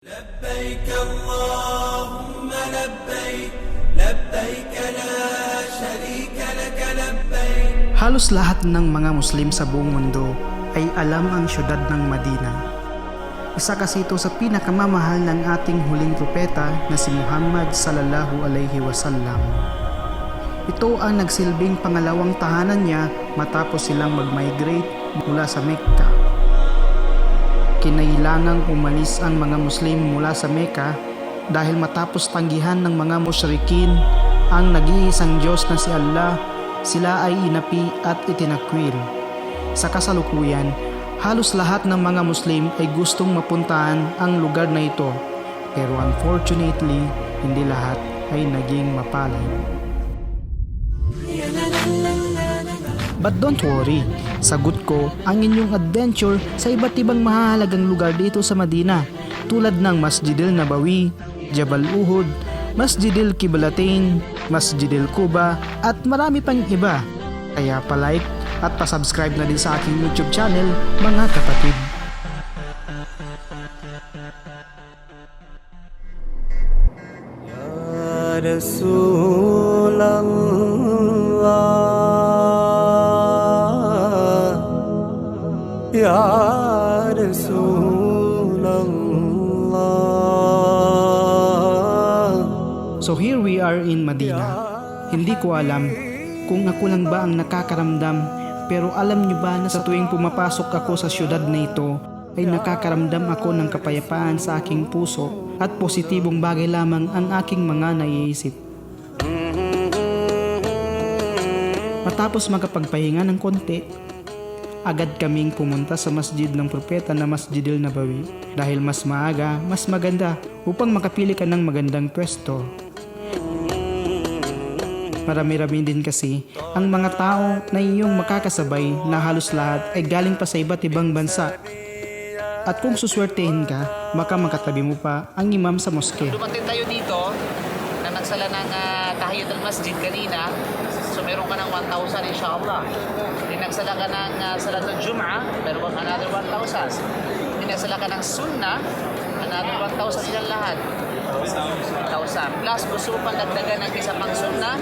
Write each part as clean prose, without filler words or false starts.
لبيك اللهم لبيك لبيك لا شريك لك لبيك. Halos lahat ng mga Muslim sa buong mundo ay alam ang syudad ng Madina. Isa kasi ito sa pinakamamahal ng ating huling propeta na si Muhammad sallallahu alaihi wasallam. Ito ang nagsilbing pangalawang tahanan niya matapos silang mag-migrate mula sa Mecca. Kinailangang umalis ang mga Muslim mula sa Mecca dahil matapos tanggihan ng mga musyrikin ang nag-iisang Diyos na si Allah, sila ay inapi at itinakwil. Sa kasalukuyan, halos lahat ng mga Muslim ay gustong mapuntahan ang lugar na ito, pero unfortunately, hindi lahat ay naging mapalad. But don't worry, sagot ko ang inyong adventure sa iba't ibang mahahalagang lugar dito sa Madina, tulad ng Masjidil Nabawi, Jabal Uhud, Masjidil Qiblatain, Masjidil Quba at marami pang iba. Kaya pa-like at pa-subscribe na din sa aking YouTube channel, mga kapatid. Ya Rasulullah, Ya Rasulullah. So here we are in Madina. Hindi ko alam kung ako lang ba ang nakakaramdam, pero alam niyo ba na sa tuwing pumapasok ako sa syudad na ito ay nakakaramdam ako ng kapayapaan sa aking puso at positibong bagay lamang ang aking mga naiisip. Matapos makapagpahinga ng konti, agad kaming pumunta sa masjid ng propeta na Masjidil Nabawi dahil mas maaga, mas maganda upang makapili ka ng magandang pwesto. Marami-rami din kasi ang mga tao na iyong makakasabay na halos lahat ay galing pa sa iba't ibang bansa. At kung suswertehin ka, baka makatabi mo pa ang imam sa moske. Dumating tayo dito na nagsala ng tahiyat al-masjid kanina. So meron ka ng 1,000 inshallah. Nagsala ka ng salat al-Jum'ah, meron ka another 1,000. Nagsala ka ng sunnah, another 1,000 silang lahat. 1,000. Plus gusto mo pang dagdagan ng isa pang sunnah,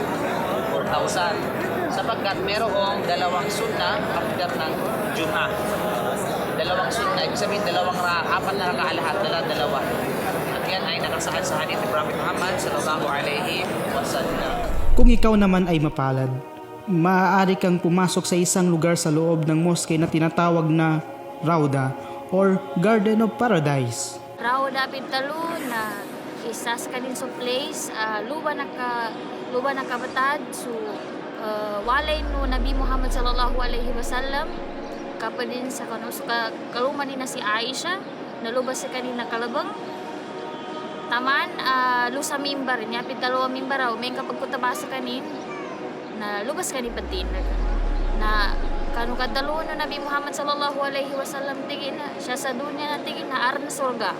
4,000. Sapagkat merong dalawang sunnah after ng Jum'ah. Dalawang sunnah, ibig sabihin apat na raka'a lahat, dalawa. At yan ay nakasaad sa hadith ni Prophet Muhammad sallallahu alaihi wasallam. Kung ikaw naman ay mapalad, maaari kang pumasok sa isang lugar sa loob ng moske na tinatawag na Rauda or Garden of Paradise. Rauda Pintaluna, isas ka din sa place, luba na kabatad, so walay no Nabi Muhammad sallallahu alaihi wasallam, kapadin sa kaluma din na si Aisha, nalubas sa kanina kalabang, taman, lusa mimbar, niya Pintalawa mimbar raw, may kapag kutabasa kanin, na lubas ka ni patin na kanu kadalo na Nabi Muhammad sallallahu alaihi wasallam tingin na siya sa dunya na tingin na aran surga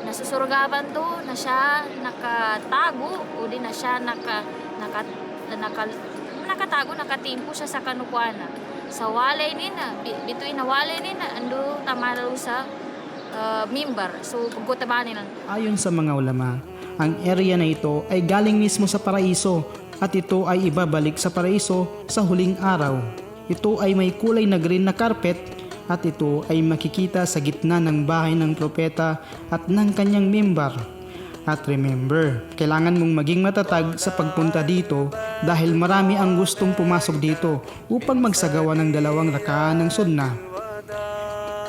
na susurgaban to na siya nakatago o di na siya nakatago nakatimpo siya sa kanukuana sa walay ni na bituin na walay ni na ando tamalo sa mimbar so pagkutabanin lang. Ayon sa mga ulama, ang area na ito ay galing mismo sa paraiso at ito ay ibabalik sa paraiso sa huling araw. Ito ay may kulay na green na carpet at ito ay makikita sa gitna ng bahay ng propeta at ng kanyang mimbar. At remember, kailangan mong maging matatag sa pagpunta dito dahil marami ang gustong pumasok dito upang magsagawa ng 2 raka'a ng sunnah.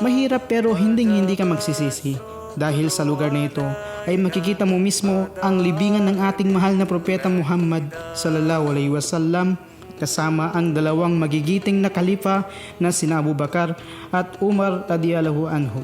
Mahirap pero hindi ka magsisisi dahil sa lugar na ito ay makikita mo mismo ang libingan ng ating mahal na propeta Muhammad sallallahu alaihi wasallam kasama ang 2 magigiting na kalifa na sina Abu Bakar at Umar radhiyallahu anhu.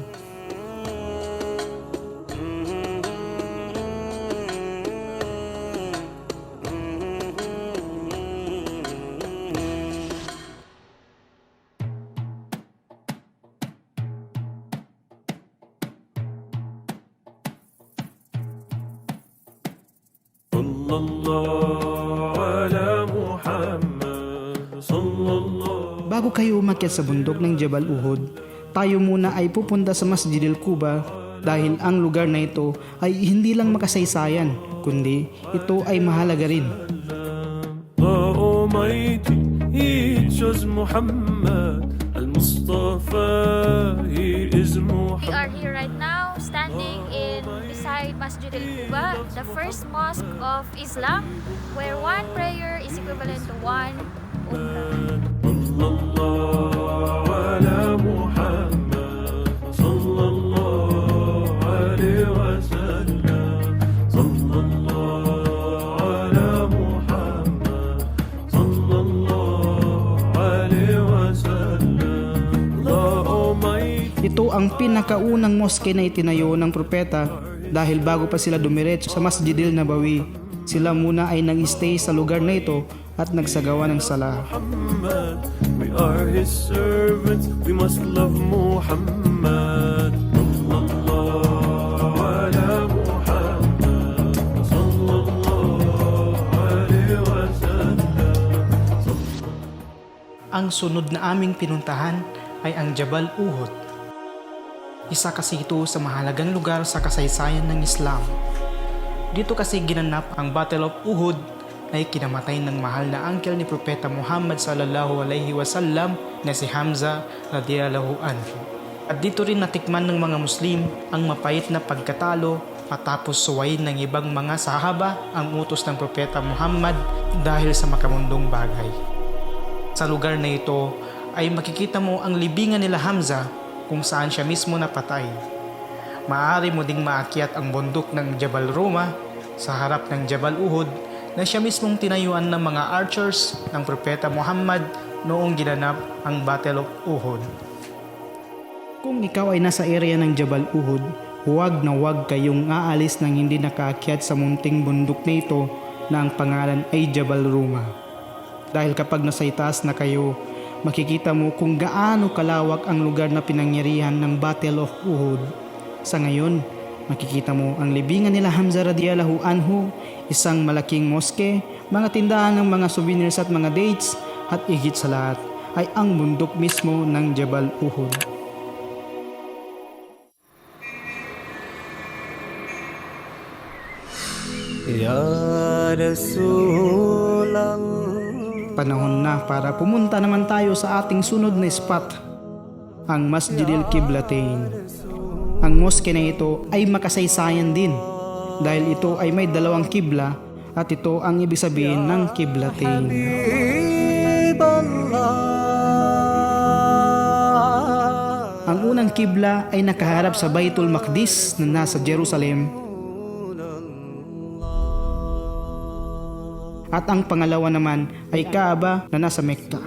Bago kayo umakyat sa bundok ng Jabal Uhud, tayo muna ay pupunta sa Masjidil Quba dahil ang lugar na ito ay hindi lang makasaysayan, kundi ito ay mahalaga rin. The Almighty, He chose Muhammad Al-Mustafa, He is We Muhammad. are here right now standing in beside Masjid Al-Quba, the first mosque of Islam, where one prayer is equivalent to one umrah. Sallallahu ala Muhammad, sallallahu alayhi wa sallam, sallallahu ala Muhammad, sallallahu alayhi wa sallam. The Almighty. Ito ang pinakaunang moske na itinayo ng propeta dahil bago pa sila dumiretso sa Masjidil Nabawi, sila muna ay nag-stay sa lugar na ito at nagsagawa ng sala. Muhammad, we are His servants, we must love Muhammad. Sallallahu ala Muhammad, sallallahu alayhi wa sallam. Ang sunod na aming pinuntahan ay ang Jabal Uhud. Isa kasi ito sa mahalagang lugar sa kasaysayan ng Islam. Dito kasi ginanap ang Battle of Uhud ay kinamatay ng mahal na angkel ni Propeta Muhammad sallallahu alaihi wasallam na si Hamza radhiyallahu anhu. At dito rin natikman ng mga Muslim ang mapait na pagkatalo matapos suwayin ng ibang mga sahaba ang utos ng Propeta Muhammad dahil sa makamundong bagay. Sa lugar na ito ay makikita mo ang libingan nila Hamza kung saan siya mismo napatay. Maaari mo ding maakyat ang bundok ng Jabal Ruma sa harap ng Jabal Uhud na siya mismong tinayuan ng mga archers ng Propeta Muhammad noong ginanap ang Battle of Uhud. Kung ikaw ay nasa area ng Jabal Uhud, huwag na huwag kayong aalis nang hindi nakaakyat sa munting bundok na ito na ang pangalan ay Jabal Ruma. Dahil kapag nasa itaas na kayo, makikita mo kung gaano kalawak ang lugar na pinangyarihan ng Battle of Uhud. Sa ngayon, makikita mo ang libingan nila Hamza radhiyallahu anhu, isang malaking moske, mga tindahan ng mga souvenirs at mga dates, at higit sa lahat ay ang bundok mismo ng Jabal Uhud. Ya Rasulallah. Panahon na para pumunta naman tayo sa ating sunod na spot, ang Masjidil Qiblatain. Ang moske na ito ay makasaysayan din dahil ito ay may dalawang kibla at ito ang ibig sabihin ng Qiblatain. Ang unang kibla ay nakaharap sa Baitul Maqdis na nasa Jerusalem at ang pangalawa naman ay Kaaba na nasa Mecca.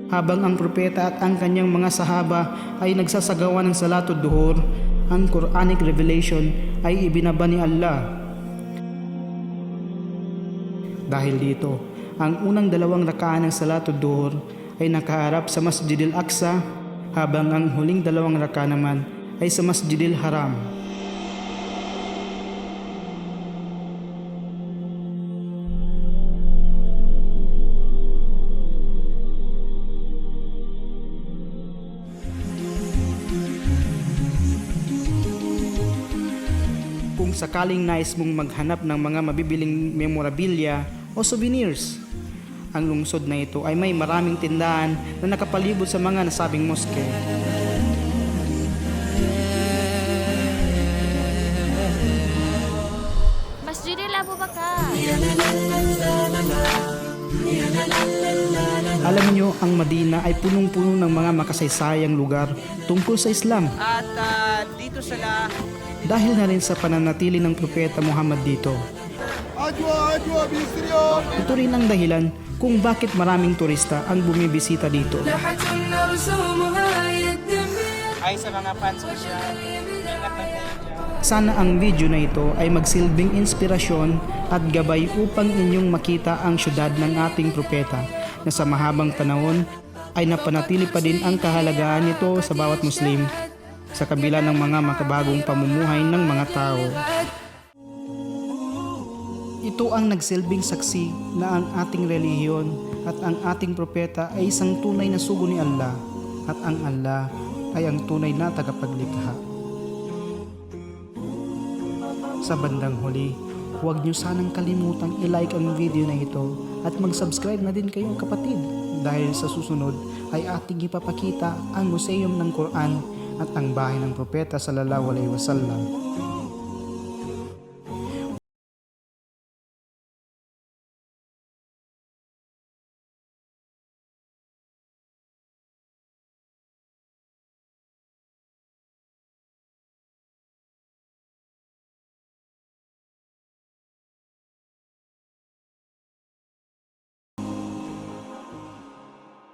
Habang ang propeta at ang kanyang mga sahaba ay nagsasagawa ng salatud duhur, ang Quranic revelation ay ibinaba ni Allah. Dahil dito, ang unang dalawang rakaan ng salatud duhur ay nakaharap sa Masjidil Aqsa, habang ang huling dalawang raka naman ay sa Masjidil Haram. Kung sakaling nais mong maghanap ng mga mabibiling memorabilia o souvenirs, ang lungsod na ito ay may maraming tindahan na nakapalibot sa mga nasabing moske. Masjidil Abu Bakar. Alam niyo, ang Madina ay punong-puno ng mga makasaysayang lugar tungkol sa Islam. At dito sila Dahil na rin sa pananatili ng Propeta Muhammad dito. Ito rin ang dahilan kung bakit maraming turista ang bumibisita dito. ay sa mga fans ko siya. Ingat lang kayo dyan. Sana ang video na ito ay magsilbing inspirasyon at gabay upang inyong makita ang syudad ng ating propeta na sa mahabang panahon ay napanatili pa din ang kahalagaan nito sa bawat Muslim sa kabila ng mga makabagong pamumuhay ng mga tao. Ito ang nagsilbing saksi na ang ating relihiyon at ang ating propeta ay isang tunay na sugo ni Allah at ang Allah ay ang tunay na tagapaglikha. Sa bandang huli, huwag niyo sanang kalimutang i-like ang video na ito at mag-subscribe na din kayo kapatid dahil sa susunod ay ating ipapakita ang museum ng Quran at ang bahay ng propeta sallallahu alaihi wasallam.